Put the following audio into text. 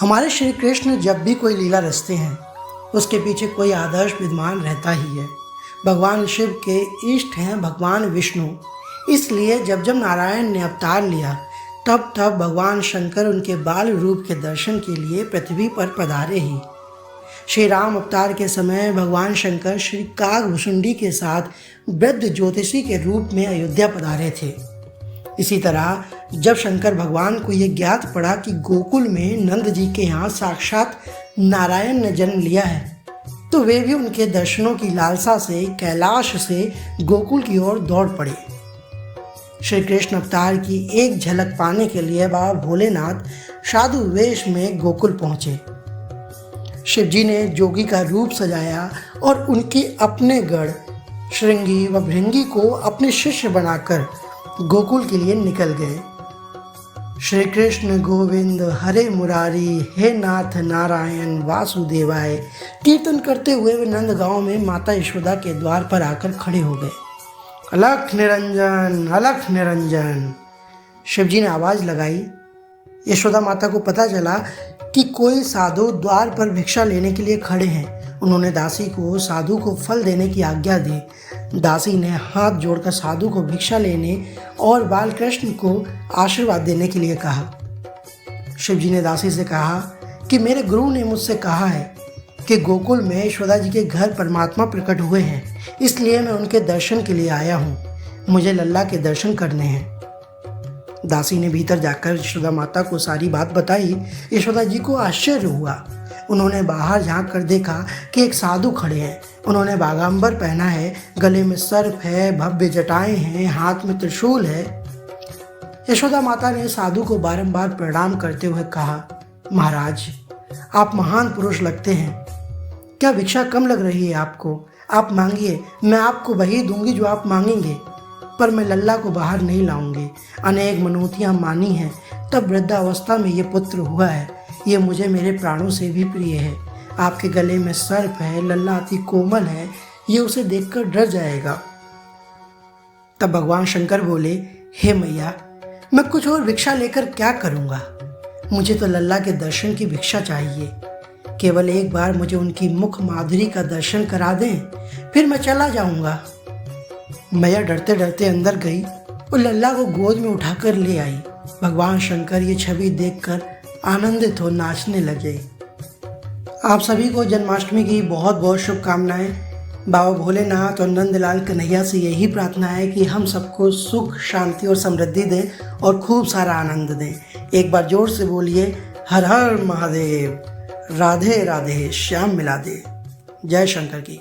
हमारे श्री कृष्ण जब भी कोई लीला रचते हैं उसके पीछे कोई आदर्श विद्यमान रहता ही है। भगवान शिव के इष्ट हैं भगवान विष्णु, इसलिए जब जब नारायण ने अवतार लिया तब तब भगवान शंकर उनके बाल रूप के दर्शन के लिए पृथ्वी पर पधारे ही। श्री राम अवतार के समय भगवान शंकर श्री कागभुशुंडी के साथ वृद्ध ज्योतिषी के रूप में अयोध्या पधारे थे। इसी तरह जब शंकर भगवान को यह ज्ञात पड़ा कि गोकुल में नंद जी के यहाँ साक्षात नारायण ने जन्म लिया है तो वे भी उनके दर्शनों की लालसा से कैलाश से गोकुल की ओर दौड़ पड़े। श्री कृष्ण अवतार की एक झलक पाने के लिए बाबा भोलेनाथ साधु वेश में गोकुल पहुँचे। शिव जी ने जोगी का रूप सजाया और उनके अपने गढ़ श्रृंगी व भृंगी को अपने शिष्य बनाकर गोकुल के लिए निकल गए। श्री कृष्ण गोविंद हरे मुरारी, हे नाथ नारायण वासुदेवाय कीर्तन करते हुए वे नंद गांव में माता यशोदा के द्वार पर आकर खड़े हो गए। अलख निरंजन, अलख निरंजन, शिव जी ने आवाज़ लगाई। यशोदा माता को पता चला कि कोई साधु द्वार पर भिक्षा लेने के लिए खड़े हैं। उन्होंने दासी को साधु को फल देने की आज्ञा दी। दासी ने हाथ जोड़कर साधु को भिक्षा लेने और बालकृष्ण को आशीर्वाद देने के लिए कहा। शिव जी ने दासी से कहा कि मेरे गुरु ने मुझसे कहा है कि गोकुल में यशोदा जी के घर परमात्मा प्रकट हुए हैं, इसलिए मैं उनके दर्शन के लिए आया हूँ। मुझे लल्ला के दर्शन करने हैं। दासी ने भीतर जाकर यशोदा माता को सारी बात बताई। यशोदा जी को आश्चर्य हुआ। उन्होंने बाहर झांक कर देखा कि एक साधु खड़े हैं। उन्होंने बागांबर पहना है, गले में सर्प है, भव्य जटाएं हैं, हाथ में त्रिशूल है। यशोदा माता ने साधु को बारंबार प्रणाम करते हुए कहा, महाराज आप महान पुरुष लगते हैं, क्या भिक्षा कम लग रही है आपको? आप मांगिए, मैं आपको वही दूंगी जो आप मांगेंगे, पर मैं लल्ला को बाहर नहीं लाऊंगी। अनेक मनोतियाँ मानी हैं, तब वृद्धावस्था में ये पुत्र हुआ है। ये मुझे मेरे प्राणों से भी प्रिय है। आपके गले में सर्प है, लल्ला अति कोमल है, ये उसे देखकर डर जाएगा। तब भगवान शंकर बोले, हे मैया, मैं कुछ और भिक्षा लेकर क्या करूँगा? मुझे तो लल्ला के दर्शन की भिक्षा चाहिए। केवल एक बार मुझे उनकी मुख माधुरी का दर्शन करा दें, फिर मैं चला जाऊँगा। मैया डरते डरते अंदर गई और लल्ला को गोद में उठाकर ले आई। भगवान शंकर ये छवि देखकर आनंदित हो नाचने लगे। आप सभी को जन्माष्टमी की बहुत बहुत शुभकामनाएं। बाबा भोलेनाथ और नंदलाल कन्हैया से यही प्रार्थना है कि हम सबको सुख, शांति और समृद्धि दें और खूब सारा आनंद दें। एक बार जोर से बोलिए, हर हर महादेव, राधे राधे, श्याम मिला दे। जय शंकर की।